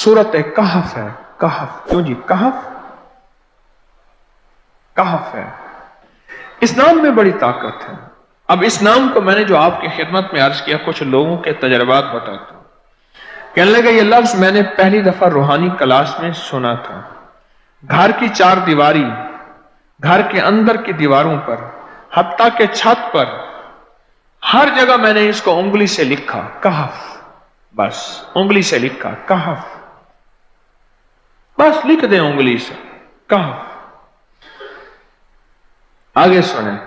सूरत कहफ है। कहफ क्यों जी? कहफ कहफ है। इस नाम में बड़ी ताकत है। अब इस नाम को मैंने जो आपकी खिदमत में अर्ज किया, कुछ लोगों के तजर्बात बताता हूं। कहने लगे ये लफ्ज मैंने पहली दफा रूहानी क्लास में सुना था। घर की चार दीवारी, घर के अंदर की दीवारों पर, हत्ता के छत पर, हर जगह मैंने इसको उंगली से लिखा, कहफ। बस उंगली से लिखा कहफ, बस लिख दे उंगली से कहफ। आगे सुने,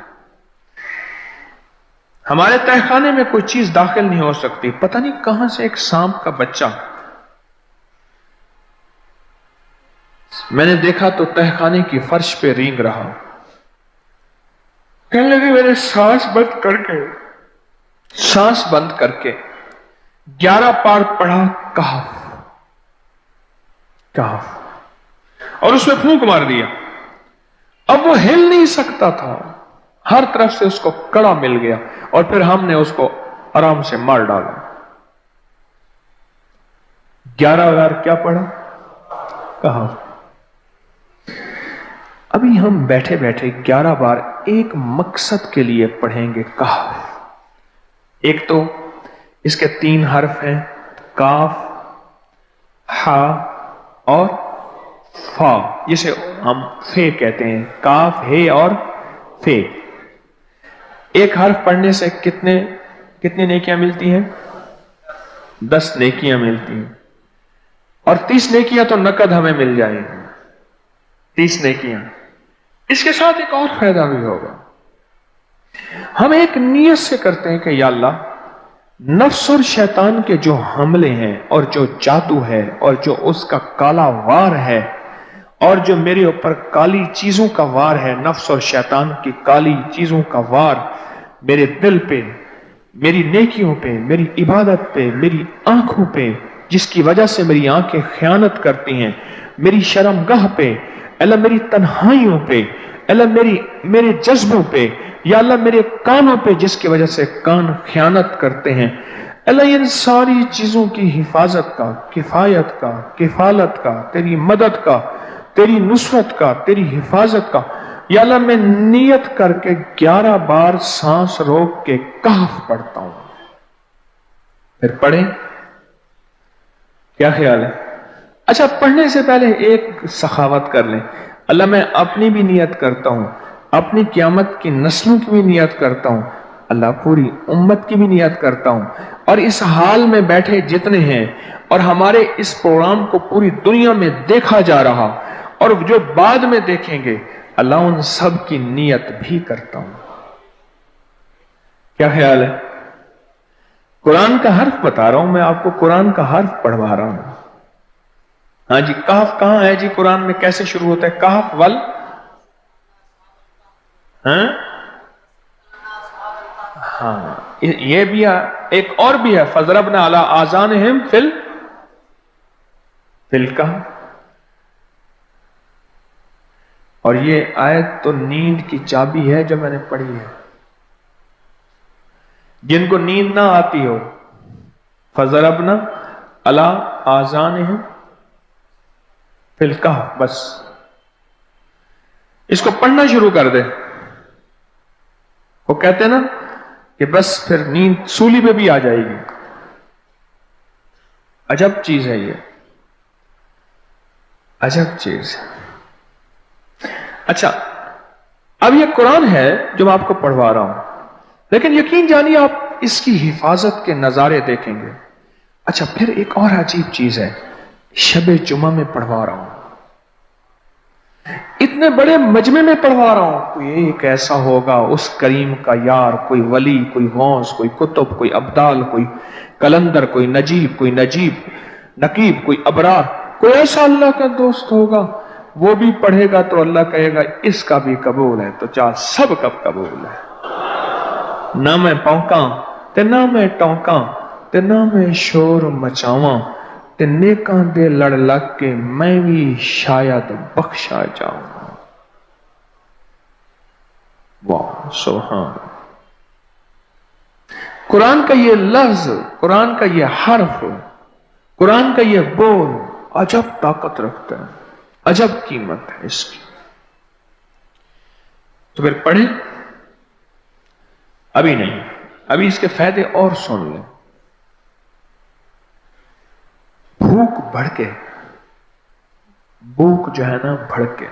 हमारे तहखाने में कोई चीज दाखिल नहीं हो सकती। पता नहीं कहां से एक सांप का बच्चा मैंने देखा तो तहखाने की फर्श पे रेंग रहा। कहने लगे मैंने सांस बंद करके 11 पार पढ़ा कहफ कहफ, और उसमें फूंक मार दिया। अब वो हिल नहीं सकता था, हर तरफ से उसको कड़ा मिल गया, और फिर हमने उसको आराम से मार डाला। 11 बार क्या पढ़ा? कहफ। अभी हम बैठे बैठे 11 बार एक मकसद के लिए पढ़ेंगे कहफ। एक तो इसके 3 हर्फ हैं, काफ, हा और फा, जिसे हम फे कहते हैं। काफ, हे और फे। एक हर्फ पढ़ने से कितनी नेकियां मिलती हैं? 10 नेकियां मिलती हैं, और 30 नेकियां तो नकद हमें मिल जाएंगी। 30 नेकियां। इसके साथ एक और फायदा भी होगा। हम एक नियत से करते हैं कि या अल्लाह, नफ्स और शैतान के जो हमले हैं, और जो जादू है, और जो उसका काला वार है, और जो मेरे ऊपर काली चीजों का वार है, नफ्स और शैतान की काली चीजों का वार मेरे दिल पे, मेरी नेकियों पे, मेरी इबादत पे, मेरी आंखों पे, जिसकी वजह से मेरी आंखें खयानत करती हैं, मेरी शर्मगाह पे, अल्लाह मेरी तन्हाइयों पे, अल्लाह मेरे जज्बों पे, या अल्लाह मेरे कानों पे, जिसकी वजह से कान खयानत करते हैं, अल्लाह इन सारी चीजों की हिफाजत का, किफायत का, किफालत का, तेरी मदद का, तेरी नुसरत का, तेरी हिफाजत का, या अल्लाह मैं नियत करके 11 बार सांस रोक के कहफ पढ़ता हूं। फिर पढ़े, क्या ख्याल है? अच्छा, पढ़ने से पहले एक सखावत कर लें। अल्लाह मैं अपनी भी नियत करता हूं, अपनी क़यामत की नस्लों की भी नियत करता हूं, अल्लाह पूरी उम्मत की भी नियत करता हूं, और इस हाल में बैठे जितने हैं, और हमारे इस प्रोग्राम को पूरी दुनिया में देखा जा रहा, और जो बाद में देखेंगे, अल्लाह उन सब की नियत भी करता हूं। क्या ख्याल है? कुरान का हर्फ बता रहा हूं मैं आपको, कुरान का हर्फ पढ़वा रहा हूं। हाँ जी, कहफ कहां है जी? कुरान में कैसे शुरू होता है? कहफ वल, हाँ, ये भी है। एक और भी है, फजरबना अला आज़ानिहिम फिल कहफ। और ये आयत तो नींद की चाबी है जो मैंने पढ़ी है। जिनको नींद ना आती हो, फजरबना अला आज़ानिहिम फिल कहफ, बस इसको पढ़ना शुरू कर दे। वो कहते हैं ना कि बस फिर नींद सूली पे भी आ जाएगी। अजब चीज है ये, अजब चीज। अच्छा, अब ये कुरान है जो मैं आपको पढ़वा रहा हूं, लेकिन यकीन जानिए आप इसकी हिफाजत के नजारे देखेंगे। अच्छा, फिर एक और अजीब चीज है, शबे जुमा में पढ़वा रहा हूं, इतने बड़े मजमे में पढ़वा रहा हूं। कोई एक ऐसा होगा उस करीम का यार, कोई वली, कोई गौस, कोई कुतुब, कोई अब्दाल, कोई कलंदर, कोई नजीब, कोई नकीब, कोई अबरार, कोई ऐसा अल्लाह का दोस्त होगा, वो भी पढ़ेगा तो अल्लाह कहेगा इसका भी कबूल है। तो चाह सब कब कबूल है। ना मैं पौंका ते ना मैं टौंका ते ना मैं शोर मचावा, ते नेकां दे लड़ लग के मैं भी शायद बख्शा जाऊं। वाह सुभान। कुरान का ये लफ्ज, कुरान का ये हर्फ, कुरान का ये बोल अजब ताकत रखता है, अजब कीमत है इसकी। तो फिर पढ़े, अभी नहीं, अभी इसके फायदे और सुन लें। भूख भड़के, भूख जो है ना भड़के।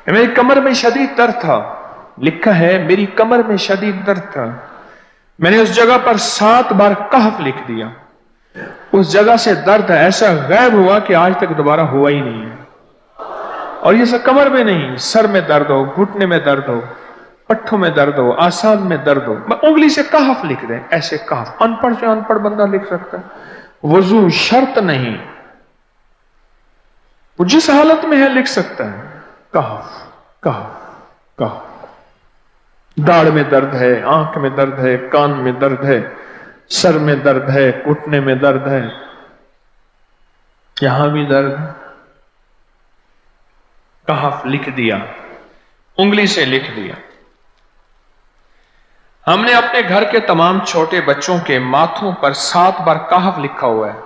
मेरी कमर में शदीद दर्द था, लिखा है मेरी कमर में शदीद दर्द था, मैंने उस जगह पर 7 बार कहफ लिख दिया। उस जगह से दर्द ऐसा गायब हुआ कि आज तक दोबारा हुआ ही नहीं है। और ये सब कमर में नहीं, सर में दर्द हो, घुटने में दर्द हो, पट्ठों में दर्द हो, आसान में दर्द हो, उंगली से कहफ लिख दें, ऐसे कहफ। अनपढ़ से अनपढ़ बंदा लिख सकता है, वजू शर्त नहीं, वो जिस हालत में है लिख सकता है। कहफ कहफ कहफ। दाढ़ में दर्द है, आंख में दर्द है, कान में दर्द है, सर में दर्द है, घुटने में दर्द है, यहां भी दर्द है, कहफ लिख दिया, उंगली से लिख दिया। हमने अपने घर के तमाम छोटे बच्चों के माथों पर 7 बार कहफ लिखा हुआ है।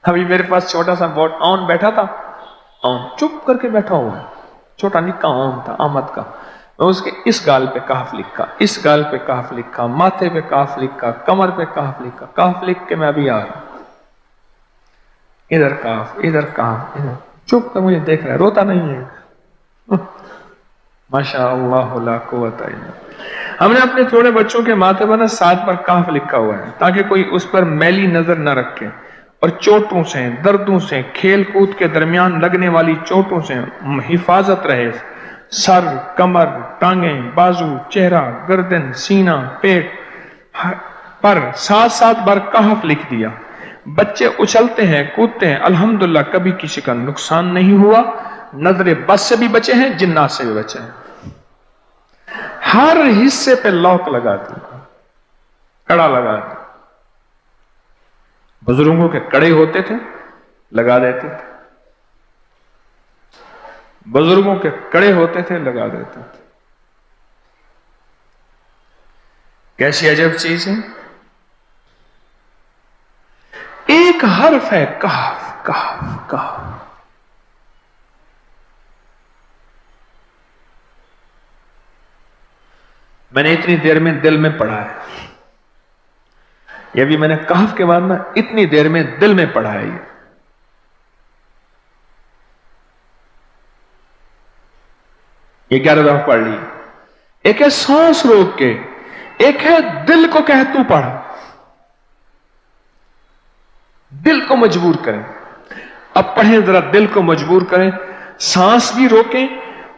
अभी मेरे पास छोटा सा बोर्ड ऑन बैठा था, ऑन चुप करके बैठा हुआ है, छोटा निक्का ऑन था आमद का, मैं उसके इस गाल पे कहफ लिखा, इस गाल पे कहफ लिखा, माथे पे कहफ लिखा, कमर पे कहफ लिखा, कहफ लिख के मैं अभी आ रहा हूं, इधर कहफ, इधर कहफ, इधर चुप कर मुझे देख रहा है, रोता नहीं है। माशा अल्लाह ला कुव्वता इल्ला बिल्लाह। हमने अपने थोड़े बच्चों के माथे पर 7 बार कहफ लिखा हुआ है ताकि कोई उस पर मैली नजर न रखे, और चोटों से, दर्दों से, खेल कूद के दरमियान लगने वाली चोटों से हिफाजत रहे। सर, कमर, टांगें, बाजू, चेहरा, गर्दन, सीना, पेट पर 7-7 बार कहफ लिख दिया। बच्चे उछलते हैं, कूदते हैं, अल्हम्दुलिल्लाह कभी किसी का नुकसान नहीं हुआ, नजरे बस से भी बचे हैं, जिन्नात से भी बचे हैं। हर हिस्से पे लॉक लगा दिया, कड़ा लगा दिया। बुजुर्गों के कड़े होते थे, लगा देते थे, बुजुर्गों के कड़े होते थे, लगा देते थे। कैसी अजब चीज है। एक हर्फ है कहफ कहफ कहफ। मैंने इतनी देर में दिल में पढ़ा है, ये भी मैंने कहफ के बाद ना इतनी देर में दिल में पढ़ा है। ये 11 दफा पढ़ ली। एक है सांस रोक के, एक है दिल को कह तू पढ़, दिल को मजबूर करें। अब पढ़ें, जरा दिल को मजबूर करें, सांस भी रोकें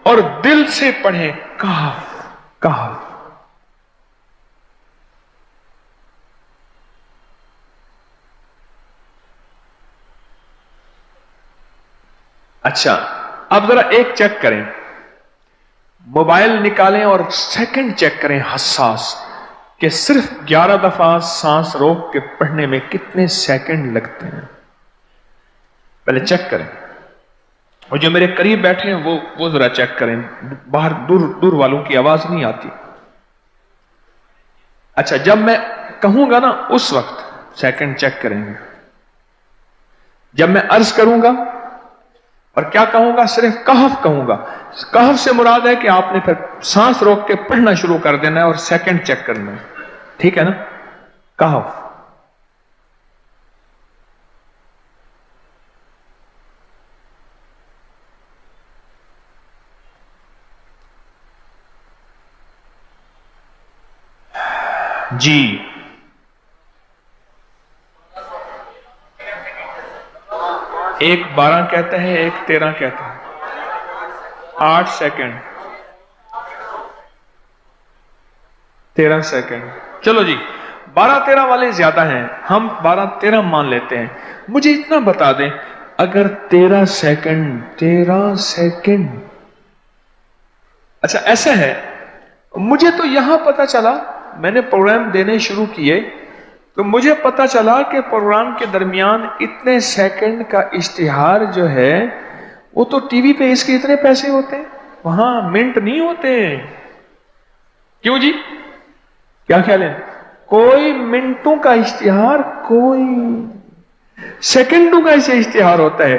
और दिल से पढ़ें कहफ कहफ। अच्छा, अब जरा एक चेक करें, मोबाइल निकालें और सेकंड चेक करें हसास, कि सिर्फ 11 दफा सांस रोक के पढ़ने में कितने सेकंड लगते हैं। पहले चेक करें, और जो मेरे करीब बैठे हैं वो जरा चेक करें, बाहर दूर दूर वालों की आवाज नहीं आती। अच्छा, जब मैं कहूंगा ना उस वक्त सेकंड चेक करेंगे। जब मैं अर्ज करूंगा और क्या कहूंगा, सिर्फ कहफ कहूंगा। कहफ से मुराद है कि आपने फिर सांस रोक के पढ़ना शुरू कर देना है और सेकंड चेक करना है, ठीक है ना। कहफ। जी, एक 12 कहता है, एक 13 कहता है। 8 सेकंड, 13 सेकंड। चलो जी, 12-13 वाले ज्यादा हैं, हम 12-13 मान लेते हैं। मुझे इतना बता दें, अगर 13 सेकंड, अच्छा ऐसा है, मुझे तो यहां पता चला, मैंने प्रोग्राम देने शुरू किए तो मुझे पता चला कि प्रोग्राम के दरमियान इतने सेकंड का इश्तिहार जो है वो तो टीवी पे इसके इतने पैसे होते हैं, वहां मिनट नहीं होते। क्यों जी, क्या ख्याल है? कोई मिनटों का इश्तिहार कोई सेकंडों का इसे इश्तिहार होता है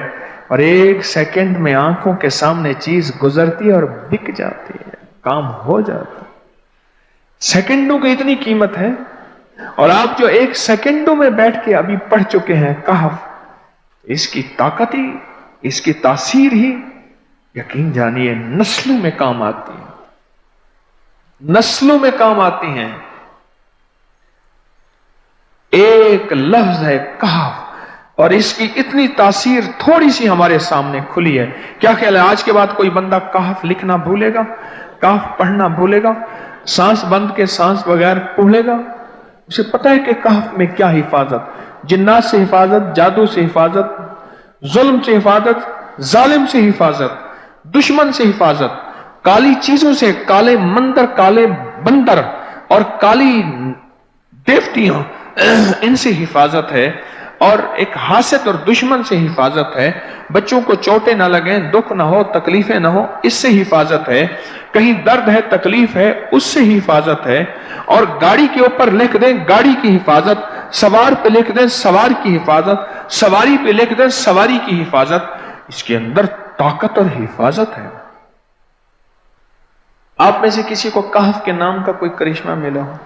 और एक सेकंड में आंखों के सामने चीज गुजरती है और बिक जाती है, काम हो जाता है। सेकंडों की इतनी कीमत है। और आप जो एक सेकंडों में बैठ के अभी पढ़ चुके हैं कहफ, इसकी ताकत ही, इसकी तासीर ही यकीन जानिए नस्लों में काम आती है, नस्लों में काम आती हैं। एक लफ्ज है कहफ और इसकी इतनी तासीर थोड़ी सी हमारे सामने खुली है। क्या ख्याल है आज के बाद कोई बंदा कहफ लिखना भूलेगा, कहफ पढ़ना भूलेगा, सांस बंद के सांस बगैर भूलेगा? उसे पता है कि कहफ में क्या हिफाजत, जिन्नात से हिफाजत, जादू से हिफाजत, जुल्म से हिफाजत, जालिम से हिफाजत, दुश्मन से हिफाजत, काली चीजों से, काले मंदिर, काले बंदर और काली देवतियों, इनसे हिफाजत है। और एक हासद और दुश्मन से हिफाजत है। बच्चों को चोटें ना लगे, दुख ना हो, तकलीफें ना हो, इससे हिफाजत है। कहीं दर्द है, तकलीफ है, उससे हिफाजत है। और गाड़ी के ऊपर लिख दें गाड़ी की हिफाजत, सवार पे लिख दें सवार की हिफाजत, सवारी पे लिख दें सवारी की हिफाजत। इसके अंदर ताकत और हिफाजत है। आप में से किसी को कहफ के नाम का कोई करिश्मा मिला हो?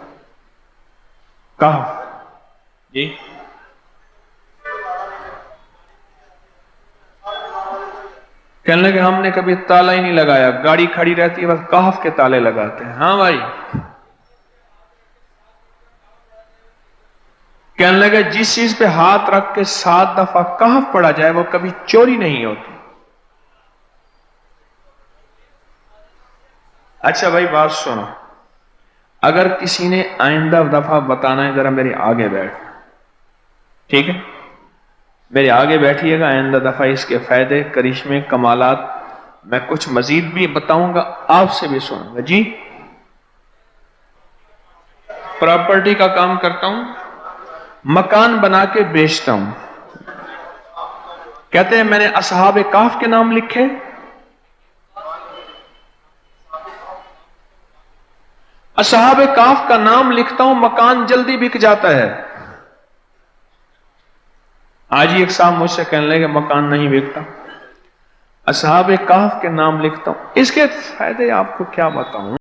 कहफ जी, कहने लगे हमने कभी ताला ही नहीं लगाया, गाड़ी खड़ी रहती है बस कहफ के ताले लगाते हैं। हाँ भाई, कहने लगे जिस चीज पे हाथ रख के 7 दफा कहफ पढ़ा जाए वो कभी चोरी नहीं होती। अच्छा भाई बात सुनो, अगर किसी ने आइंदा दफा बताना है, जरा मेरे आगे बैठ, ठीक है, मेरे आगे बैठिएगा। आइंदा दफा इसके फायदे, करिश्मे, कमालात मैं कुछ मजीद भी बताऊंगा, आपसे भी सुनूंगा। जी, प्रॉपर्टी का काम करता हूं, मकान बना के बेचता हूं। कहते हैं मैंने असहाबे काफ के नाम लिखे, असहाबे काफ का नाम लिखता हूं, मकान जल्दी बिक जाता है। आज ही एक साहब मुझसे कहने लगे मकान नहीं बिकता, असहाबे काफ के नाम लिखता हूं। इसके फायदे आपको क्या बताऊं।